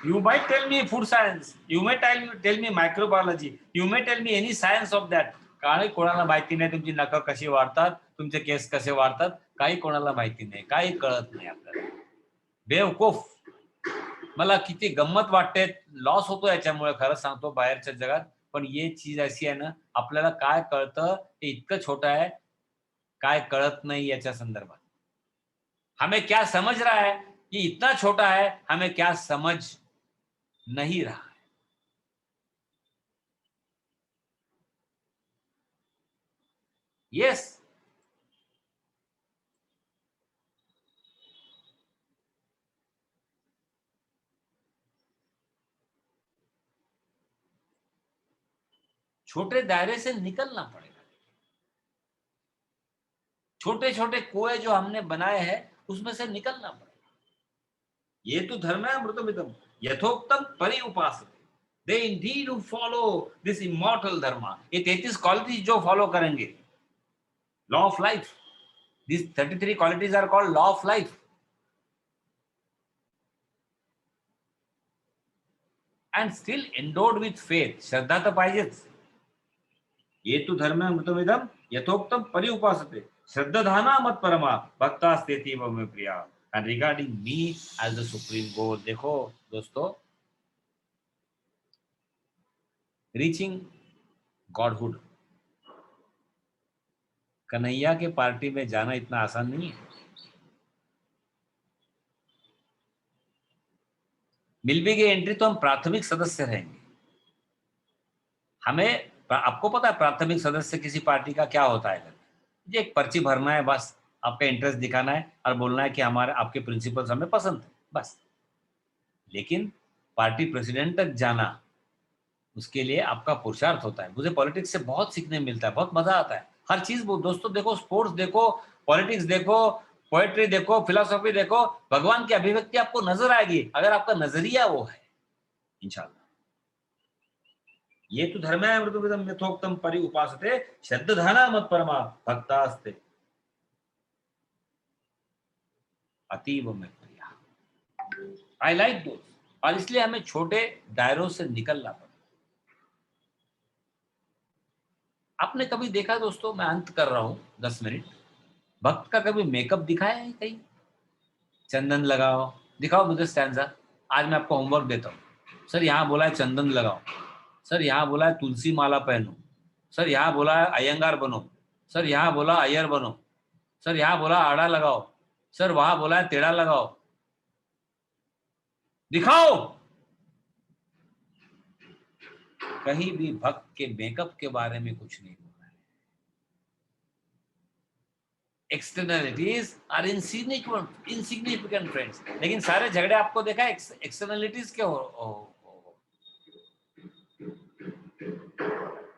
You might tell me food science, you may tell me microbiology, you may tell me any science of that. काही कोणाला माहिती नाही तुमची नखं कशी वाढतात, तुमचे केस कसे वाढतात, काही कोणाला माहिती नाही, काही कळत नाही आपल्याला। बेवकूफ। मला किती गंमत वाटते, लॉस होतो याच्यामुळे, खरं सांगतो बाहेरच्या जगात। पण ये चीज अशी आहे ना, आपल्याला काय कळतं ते इतकं छोटं आहे, काय कळत नाही याच्या संदर्भात। हमें क्या समझ रहा है ये इतना छोटा है, हमें क्या समझ नहीं रहा है। यस, छोटे दायरे से निकलना पड़ेगा। छोटे छोटे कुएं जो हमने बनाए हैं उसमें से निकलना पड़ेगा। ये तो धर्म है अमृतमिदम यथोक्तम परि उपासते, they indeed who follow this immortal dharma. ये 33 क्वालिटीज जो फॉलो करेंगे, law of life, these 33 qualities are called law of life, and still endowed with faith, श्रद्धा तर पाहिजेच। ये तो धर्म अमृतमिदम यथोक्तम परि उपासते, श्रद्धाधाना मत परमा भक्तास्तेति मे प्रिया। And regarding me as the supreme goal, देखो दोस्तों, रीचिंग गॉडहुड, कन्हैया के पार्टी में जाना इतना आसान नहीं है। मिल भी गई एंट्री तो हम प्राथमिक सदस्य रहेंगे। हमें, आपको पता है प्राथमिक सदस्य किसी पार्टी का क्या होता है? ये एक पर्ची भरना है, बस आपका इंटरेस्ट दिखाना है और बोलना है कि हमारे आपके प्रिंसिपल्स हमें पसंद है, बस। लेकिन पार्टी प्रेसिडेंट तक जाना, उसके लिए आपका पुरुषार्थ होता है। मुझे पॉलिटिक्स से बहुत सीखने मिलता है, बहुत मजा आता है। हर चीज दोस्तों देखो, स्पोर्ट्स देखो, पॉलिटिक्स देखो, पोएट्री देखो, फिलोसॉफी देखो, भगवान की अभिव्यक्ति आपको नजर आएगी अगर आपका नजरिया वो है, इंशाल्लाह। ये तो धर्म है अमृतमिदम यथोक्तम परि उपासते, श्रद्धाना मत परमा भक्तास्ते अतीव में प्रिया। आई लाइक दोस्त। और इसलिए हमें छोटे दायरों से निकलना पड़ता। आपने कभी देखा दोस्तों, मैं अंत कर रहा हूं 10 मिनट, भक्त का कभी मेकअप दिखाया है कहीं? चंदन लगाओ, दिखाओ मुझे स्टैंजा। आज मैं आपको होमवर्क देता हूँ। सर यहाँ बोला है चंदन लगाओ, सर यहाँ बोला है तुलसी माला पहनो, सर यहाँ बोला है अयंगार बनो, सर यहाँ बोला अय्यर बनो, सर यहाँ बोला आड़ा लगाओ, सर वहां बोला है टेढ़ा लगाओ। दिखाओ। कहीं भी भक्त के मेकअप के बारे में कुछ नहीं बोला है। Externalities are insignificant friends. लेकिन सारे झगड़े आपको देखा एक्सटर्नलिटीज के हो.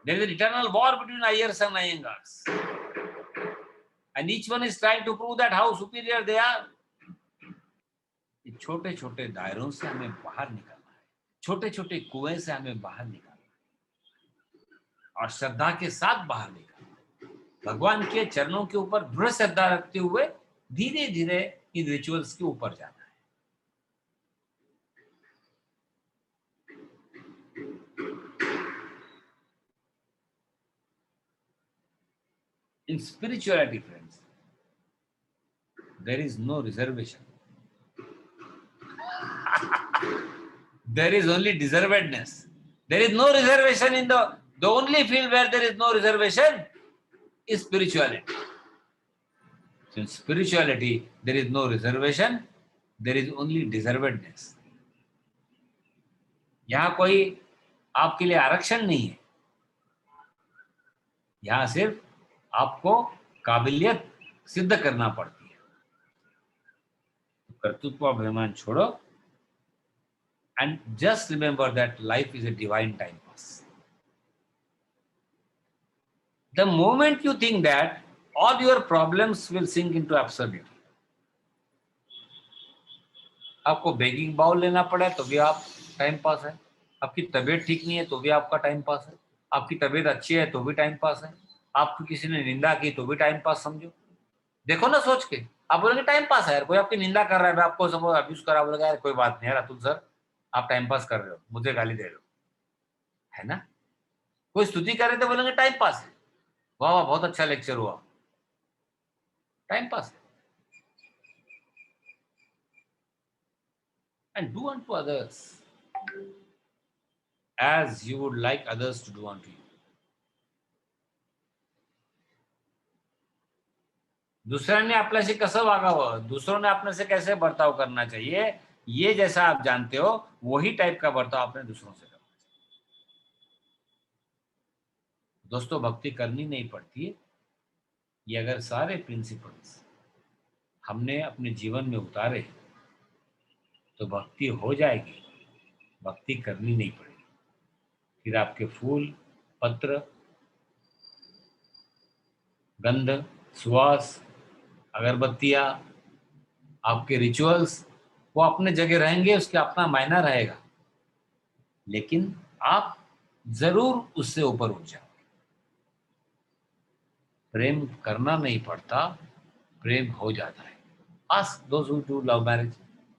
There is an eternal war between Iyenars and Iyengars, and each one is trying to prove that how superior they are. छोटे छोटे दायरों से हमें बाहर निकलना है, छोटे छोटे कुएं से हमें बाहर निकलना है और श्रद्धा के साथ बाहर निकलना है. भगवान के चरणों के ऊपर दृढ़ श्रद्धा रखते हुए धीरे धीरे इन रिचुअल्स के ऊपर जाना है. In spirituality, friends, there is no reservation. There is only deservedness. There is no reservation in the only field where there is no reservation is spirituality. So in spirituality, there is no reservation, there is only deservedness. यहाँ कोई आपके लिए आरक्षण नहीं है. यहाँ सिर्फ आपको काबिलियत सिद्ध करना पड़ती है. कर्तृत्व अभिमान छोड़ो and just remember that life is a divine time pass. The moment you think that, all your problems will sink into absurdity. आपको बेगिंग बाउल लेना पड़े तो भी आप टाइम पास है, आपकी तबीयत ठीक नहीं है तो भी आपका टाइम पास है, आपकी तबीयत अच्छी है तो भी टाइम पास है, आपको किसी ने निंदा की तो भी टाइम पास समझो. देखो ना सोच के, आप बोलेंगे टाइम पास है यार, कोई आपकी निंदा कर रहा है, आपको सपोज अब्यूज कर रहा है, बोलेगा यार कोई बात नहीं यार अतुल सर आप टाइम पास कर रहे हो, मुझे गाली दे रहे हो, है ना. कोई स्तुति कर रहे थे, बोलेंगे टाइम पास है, वाह वाह बहुत अच्छा लेक्चर हुआ, टाइम पास है. And do unto others as you would like others to do unto you. दुसऱ्याने आपल्याशी कसं वागावं, दूसरों ने आपने से कैसे बर्ताव करना चाहिए, ये जैसा आप जानते हो वही टाइप का बर्ताव आपने दूसरों से करना चाहिए. दोस्तों भक्ति करनी नहीं पड़ती है. ये अगर सारे प्रिंसिपल्स हमने अपने जीवन में उतारे तो भक्ति हो जाएगी, भक्ति करनी नहीं पड़ेगी. फिर आपके फूल, पत्र, गंध, सुवास, अगरबत्तियां, आपके रिचुअल्स वो अपने जगह रहेंगे, उसका अपना मायना रहेगा, लेकिन आप जरूर उससे ऊपर उठ जाओगे. प्रेम करना नहीं पड़ता, प्रेम हो जाता है. Ask those who do love marriage.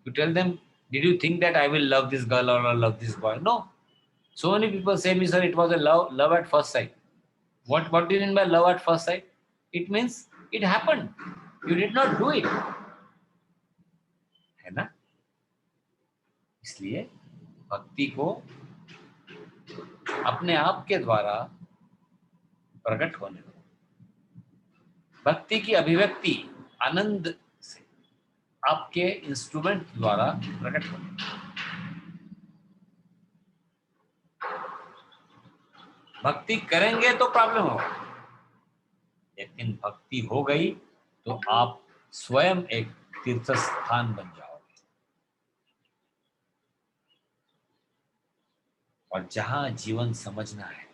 You tell them, did you think that I will love this girl or love this boy? No. So many people say me, sir, it was a love at first sight. What do you mean by love at first sight? It means it happened. You did not do it. है ना. इसलिए भक्ति को अपने आप के द्वारा प्रकट होने दो. भक्ति की अभिव्यक्ति आनंद से आपके इंस्ट्रूमेंट द्वारा प्रकट होने दो. भक्ति करेंगे तो प्रॉब्लम होगा, लेकिन भक्ति हो गई तो आप स्वयं एक तीर्थ स्थान बन जाओगे. और जहां जीवन समझना है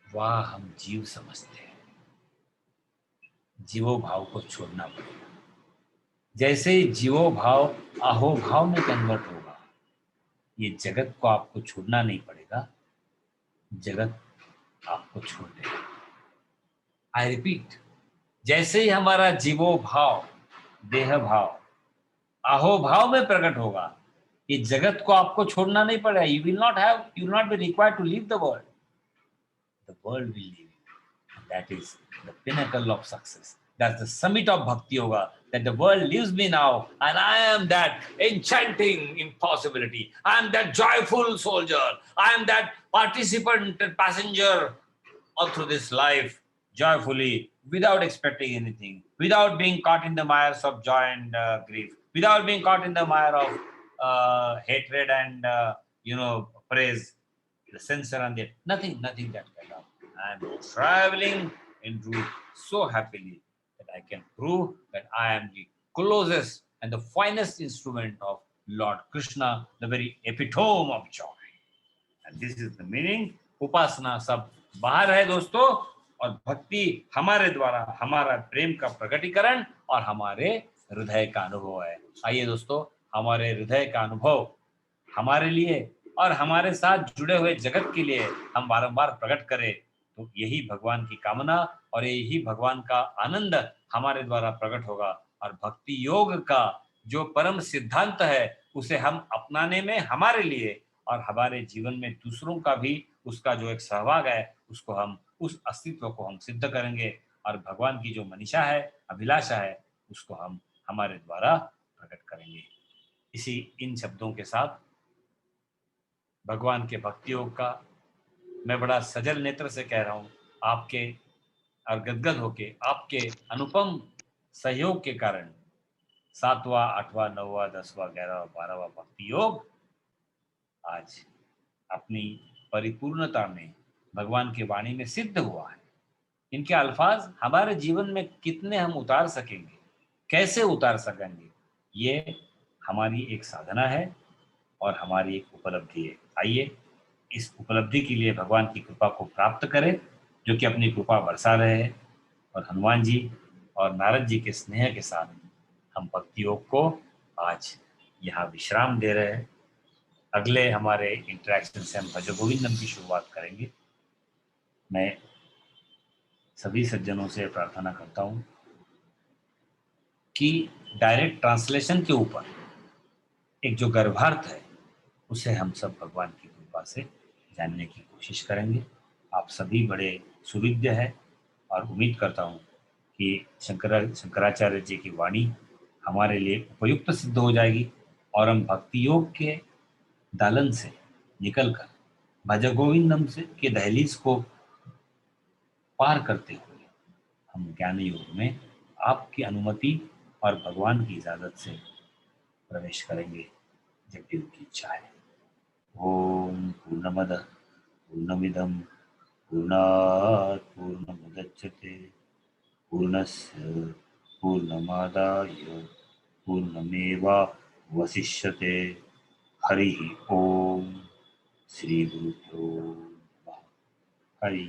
वह हम जीव समझते हैं. जीवो भाव को छोड़ना पड़ेगा. जैसे ही जीवो भाव अहो भाव में कन्वर्ट होगा, ये जगत को आपको छोड़ना नहीं पड़ेगा, जगत आपको छोड़ देगा. आई रिपीट, जैसे ही हमारा जीवो भाव, देह भाव अहो भाव में प्रकट होगा, ये जगत को आपको छोड़ना नहीं पड़ेगा. You will not be required to leave the world. The world will leave you. That is the pinnacle of success. That's the summit of Bhakti Yoga, that the world leaves me now and I am that enchanting impossibility. I am that joyful soldier. I am that participant and passenger all through this life joyfully, without expecting anything, without being caught in the mires of joy and grief, without being caught in the mire of hatred and praise, the censor and the nothing that kind of. I am traveling enrolled so happily that I can prove that I am the closest and the finest instrument of Lord Krishna, the very epitome of joy. And this is the meaning. उपासना सब बाहर है दोस्तों, और भक्ति हमारे द्वारा हमारा प्रेम का प्रकटीकरण और हमारे हृदय का अनुभव है। आइए दोस्तों, हमारे हृदय का अनुभव हमारे लिए और हमारे साथ जुड़े हुए जगत के लिए हम बारंबार प्रकट करें, तो यही भगवान की कामना और यही भगवान का आनंद हमारे द्वारा प्रकट होगा। और भक्ति योग का जो परम सिद्धांत है उसे हम अपनाने में हमारे लिए और हमारे जीवन में दूसरों का भी उसका जो एक सहभाग है, उसको हम उस अस्तित्व को हम सिद्ध करेंगे, और भगवान की जो मनीषा है, अभिलाषा है, उसको हम हमारे द्वारा प्रकट करेंगे। इसी इन शब्दों के साथ भगवान के भक्ति योग का मैं बड़ा सजल नेत्र से कह रहा हूँ आपके, और गदगद होके आपके अनुपम सहयोग के कारण 7वां, 8वां, 9वां, 10वां, 11वां, 12वां भक्ति योग आज अपनी परिपूर्णता में भगवान की वाणी में सिद्ध हुआ है। इनके अल्फाज हमारे जीवन में कितने हम उतार सकेंगे, कैसे उतार सकेंगे, ये हमारी एक साधना है और हमारी एक उपलब्धि है। आइए इस उपलब्धि के लिए भगवान की कृपा को प्राप्त करें, जो कि अपनी कृपा बरसा रहे हैं, और हनुमान जी और नारद जी के स्नेह के साथ हम भक्ति योग को आज यहाँ विश्राम दे रहे हैं। अगले हमारे इंटरेक्शन से हम भज गोविंदम की शुरुआत करेंगे। मैं सभी सज्जनों से प्रार्थना करता हूँ कि डायरेक्ट ट्रांसलेशन के ऊपर एक जो गर्भार्थ है उसे हम सब भगवान की कृपा से जानने की कोशिश करेंगे। आप सभी बड़े सुविज्ञ हैं और उम्मीद करता हूँ कि शंकराचार्य जी की वाणी हमारे लिए उपयुक्त सिद्ध हो जाएगी और हम भक्ति योग के दालन से निकलकर भज गोविंदम से के दहलीज को पार करते हुए हम ज्ञान योग में आपकी अनुमति और भगवान की इजाजत से प्रवेश करेंगे, जब भी उनकी इच्छा है। ओम पूर्णमद पूर्णमिदम पूर्णात् पूर्णमुदच्यते पूर्णस्य पूर्णमादाय पूर्णमेवावशिष्यते। हरि ओम। श्री गुरुभ्यो नमः। हरि